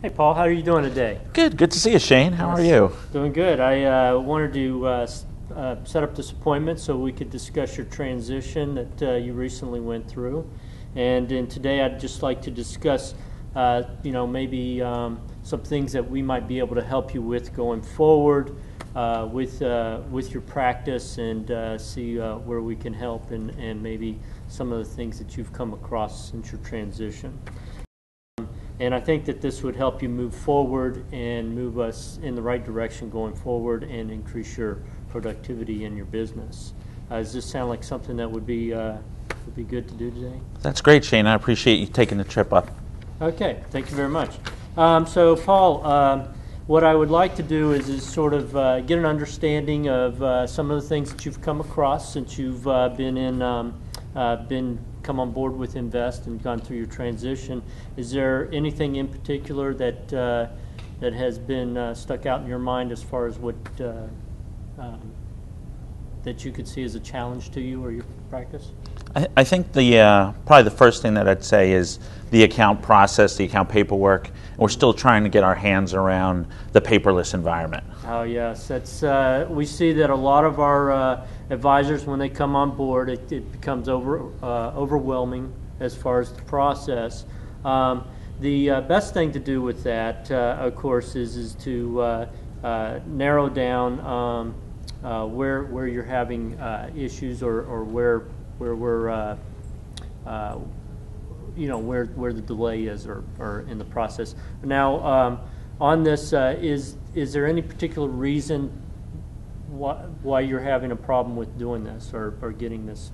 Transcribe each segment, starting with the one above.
Hey Paul, how are you doing today? Good to see you, Shane. How are you? Doing good. I wanted to set up this appointment so we could discuss your transition that you recently went through. And today I'd just like to discuss, maybe some things that we might be able to help you with going forward with your practice, and see where we can help, and maybe some of the things that you've come across since your transition. And I think that this would help you move forward and move us in the right direction going forward and increase your productivity in your business. Does this sound like something that would be good to do today? That's great, Shane. I appreciate you taking the trip up. Okay, thank you very much. So Paul, what I would like to do is sort of get an understanding of some of the things that you've come across since you've come on board with Invest and gone through your transition. Is there anything in particular that has been stuck out in your mind as far as what that you could see as a challenge to you or your practice? I think probably the first thing that I'd say is the account process, the account paperwork. We're still trying to get our hands around the paperless environment. Oh yes, that's we see that a lot of our advisors, when they come on board, it becomes overwhelming as far as the process. The best thing to do with that, of course, is to narrow down where you're having issues, or where we're where the delay is, or in the process. Now, on this, is there any particular reason why you're having a problem with doing this, or getting this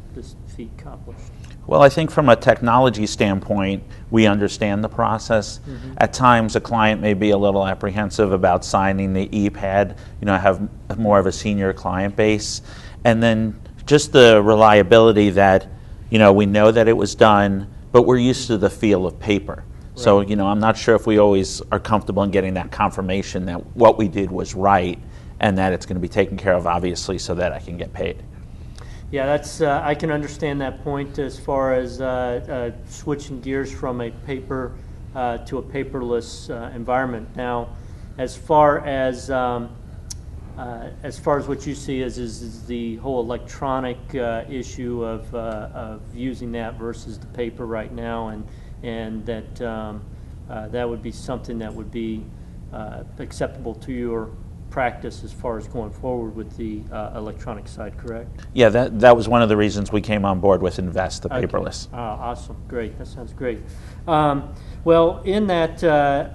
feat accomplished? Well, I think from a technology standpoint, we understand the process. Mm-hmm. At times, a client may be a little apprehensive about signing the e-pad, have more of a senior client base. And then just the reliability that, we know that it was done, but we're used to the feel of paper. Right. So, I'm not sure if we always are comfortable in getting that confirmation that what we did was right and that it's going to be taken care of, obviously, so that I can get paid. Yeah, that's I can understand that point as far as switching gears from a paper to a paperless environment. Now, as far as what you see is the whole electronic issue of using that versus the paper right now, and that would be something that would be acceptable to your practice as far as going forward with the electronic side, correct? Yeah, that was one of the reasons we came on board with Invest, the paperless. Okay. Awesome, great, that sounds great. Well, in that,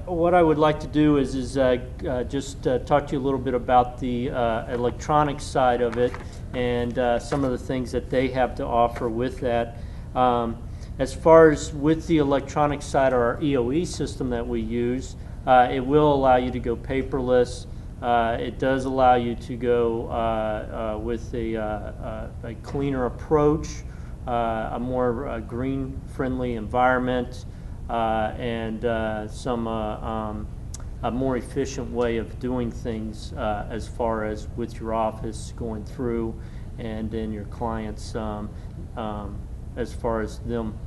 what I would like to do is just talk to you a little bit about the electronic side of it, and some of the things that they have to offer with that. As far as with the electronic side, or our EOE system that we use, it will allow you to go paperless. It does allow you to go with a cleaner approach, a more green-friendly environment, and a more efficient way of doing things as far as with your office going through, and then your clients as far as them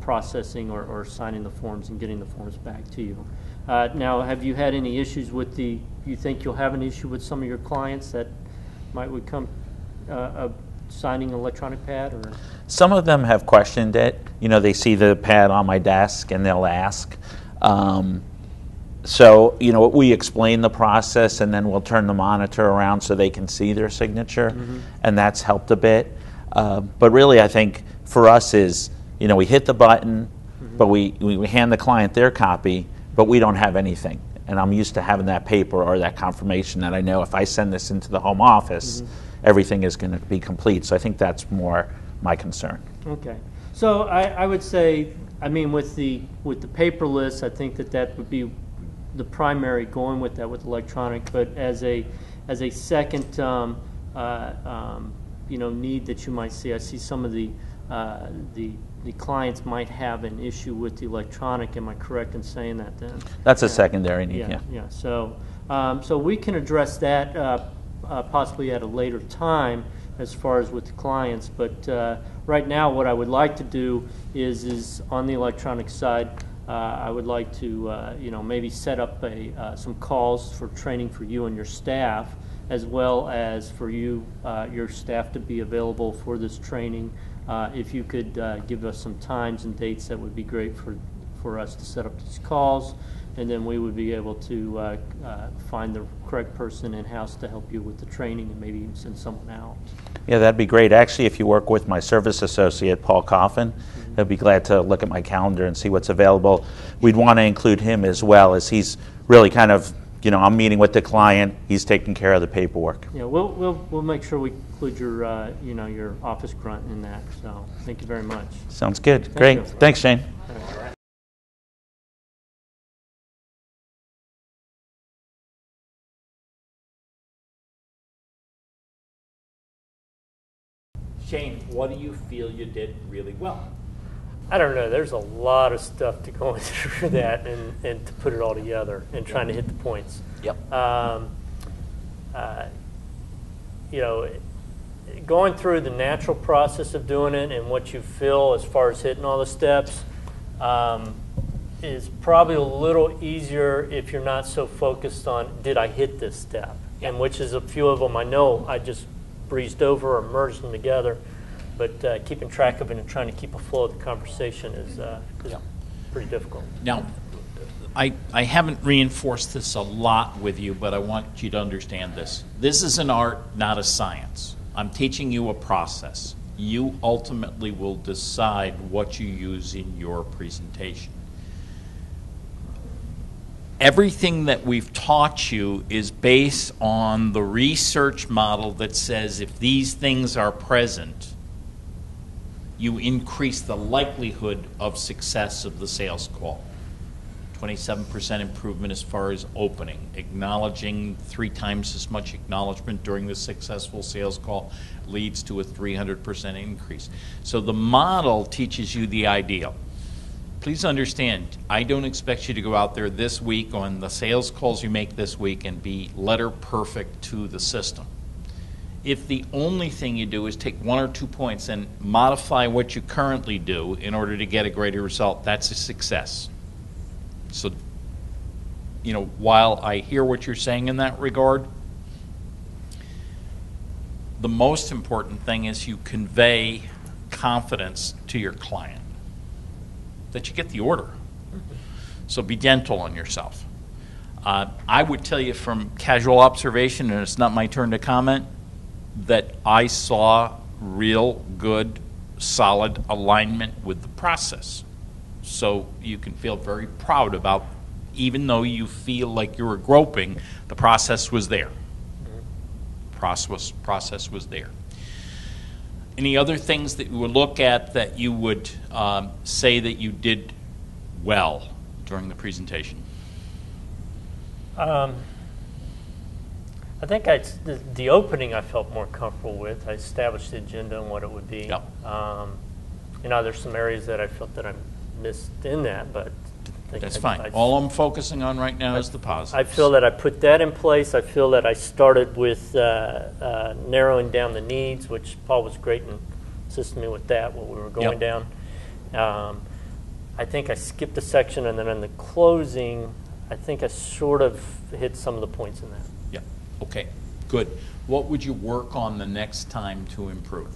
processing or signing the forms and getting the forms back to you. Now, have you had any issues with you think you'll have an issue with some of your clients that would come signing an electronic pad? Or some of them have questioned it. They see the pad on my desk and they'll ask. So, we explain the process, and then we'll turn the monitor around so they can see their signature, mm-hmm. and that's helped a bit. But really, I think for us is, we hit the button, mm-hmm. but we hand the client their copy, but we don't have anything. And I'm used to having that paper or that confirmation that I know if I send this into the home office, mm-hmm. everything is going to be complete. So I think that's more my concern. Okay. So I would say, with the paperless, I think that would be the primary going with that, with electronic. But as a second need that you might see, I see some of the clients might have an issue with the electronic. Am I correct in saying that then? That's a secondary need, yeah. Yeah. So we can address that possibly at a later time as far as with the clients. But right now, what I would like to do is on the electronic side, I would like to, maybe set up some calls for training for you and your staff, as well as for you, your staff, to be available for this training. If you could give us some times and dates, that would be great for us to set up these calls, and then we would be able to find the correct person in-house to help you with the training, and maybe even send someone out. Yeah, that'd be great. Actually, if you work with my service associate, Paul Coffin, I'd be glad to look at my calendar and see what's available. We'd want to include him as well, as he's really kind of, I'm meeting with the client, he's taking care of the paperwork. Yeah, we'll make sure we include your your office grunt in that. So thank you very much. Sounds good. Great. Thanks, Shane. Shane, what do you feel you did really well? I don't know. There's a lot of stuff to go through that and to put it all together and trying to hit the points. Yep. Going through the natural process of doing it and what you feel as far as hitting all the steps is probably a little easier if you're not so focused on, did I hit this step? Yep. And which is a few of them I know I just breezed over or merged them together. But keeping track of it and trying to keep a flow of the conversation is pretty difficult. Now, I haven't reinforced this a lot with you, but I want you to understand this. This is an art, not a science. I'm teaching you a process. You ultimately will decide what you use in your presentation. Everything that we've taught you is based on the research model that says if these things are present, you increase the likelihood of success of the sales call. 27% improvement as far as opening, acknowledging 3 times as much acknowledgement during the successful sales call leads to a 300% increase. So the model teaches you the ideal. Please understand, I don't expect you to go out there this week on the sales calls you make this week and be letter perfect to the system. If the only thing you do is take 1 or 2 points and modify what you currently do in order to get a greater result, that's a success. So, while I hear what you're saying in that regard, the most important thing is you convey confidence to your client, that you get the order. So be gentle on yourself. I would tell you from casual observation, and it's not my turn to comment, that I saw real good, solid alignment with the process. So you can feel very proud about, even though you feel like you were groping, the process was there. Process was there. Any other things that you would look at that you would say that you did well during the presentation? I think the opening I felt more comfortable with. I established the agenda and what it would be. Yep. There's some areas that I felt that I missed in that, but that's fine. All I'm focusing on right now is the positive. I feel that I put that in place. I feel that I started with narrowing down the needs, which Paul was great in assisting me with that, what we were going down. I think I skipped a section, and then in the closing, I think I sort of hit some of the points in that. Yeah. Okay. Good. What would you work on the next time to improve?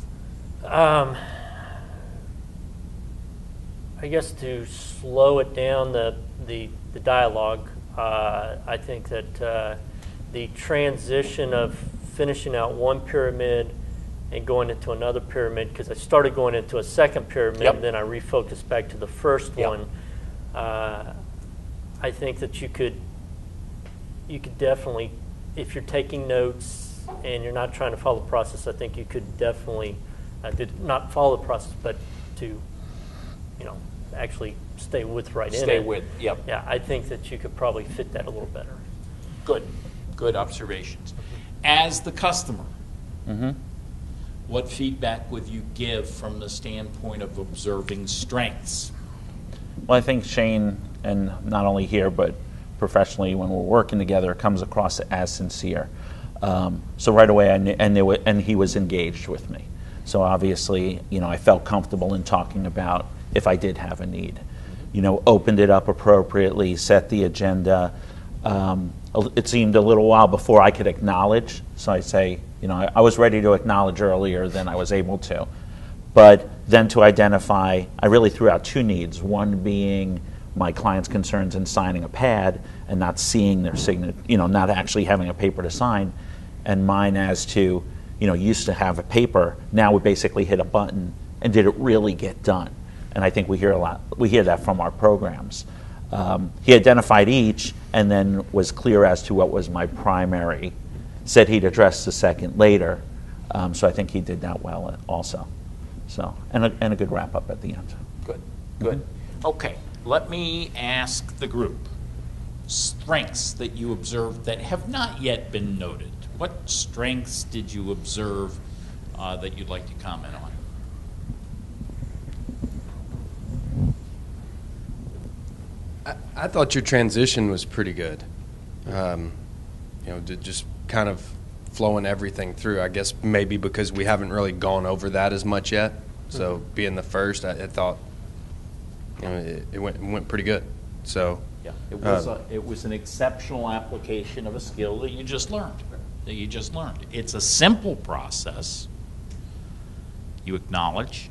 I guess to slow it down, the dialogue. I think that the transition of finishing out one pyramid and going into another pyramid, because I started going into a second pyramid, and then I refocused back to the first one. I think that you could definitely, if you're taking notes and you're not trying to follow the process, I think you could definitely not follow the process, but to actually stay with in it. Stay with, yep. Yeah, I think that you could probably fit that a little better. Good observations. As the customer, what feedback would you give from the standpoint of observing strengths? Well, I think Shane, and not only here, but professionally when we're working together, comes across as sincere. So right away, and he was engaged with me. So obviously, I felt comfortable in talking about if I did have a need. opened it up appropriately, set the agenda. It seemed a little while before I could acknowledge, so I say, I was ready to acknowledge earlier than I was able to. But then to identify, I really threw out two needs, one being my client's concerns in signing a pad and not seeing their signature, not actually having a paper to sign, and mine as to, used to have a paper, now we basically hit a button, and did it really get done? And I think we hear that from our programs. He identified each and then was clear as to what was my primary, said he'd address the second later, so I think he did that well also. So, and a good wrap up at the end. Good, good. Okay, let me ask the group, strengths that you observed that have not yet been noted. What strengths did you observe that you'd like to comment on? I thought your transition was pretty good. Just kind of flowing everything through. I guess maybe because we haven't really gone over that as much yet. So being the first, I thought it went pretty good. So yeah, it was an exceptional application of a skill that you just learned. It's a simple process. You acknowledge,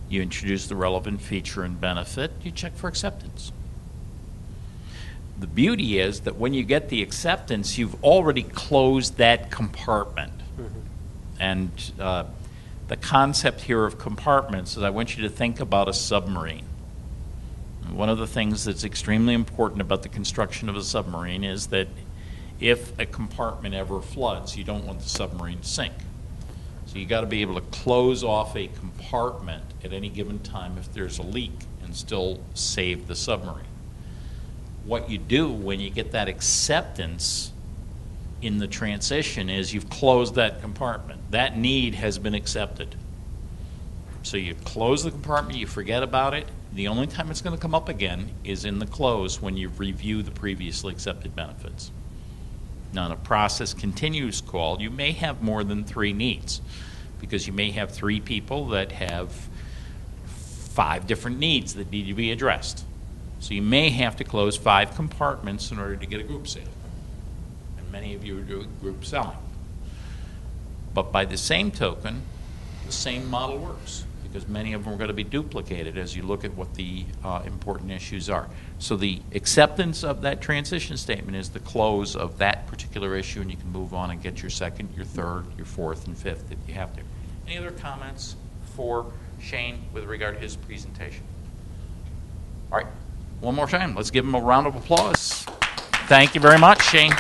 you introduce the relevant feature and benefit, you check for acceptance. The beauty is that when you get the acceptance, you've already closed that compartment. And the concept here of compartments is I want you to think about a submarine. One of the things that's extremely important about the construction of a submarine is that if a compartment ever floods, you don't want the submarine to sink. So you got to be able to close off a compartment at any given time if there's a leak and still save the submarine. What you do when you get that acceptance in the transition is you've closed that compartment. That need has been accepted. So you close the compartment, you forget about it. The only time it's going to come up again is in the close when you review the previously accepted benefits. Now, in a process continues call, you may have more than 3 needs because you may have 3 people that have 5 different needs that need to be addressed. So you may have to close 5 compartments in order to get a group sale. And many of you are doing group selling. But by the same token, the same model works because many of them are going to be duplicated as you look at what the important issues are. So the acceptance of that transition statement is the close of that particular issue, and you can move on and get your second, your third, your fourth, and fifth if you have to. Any other comments for Shane with regard to his presentation? All right. One more time. Let's give him a round of applause. Thank you very much, Shane.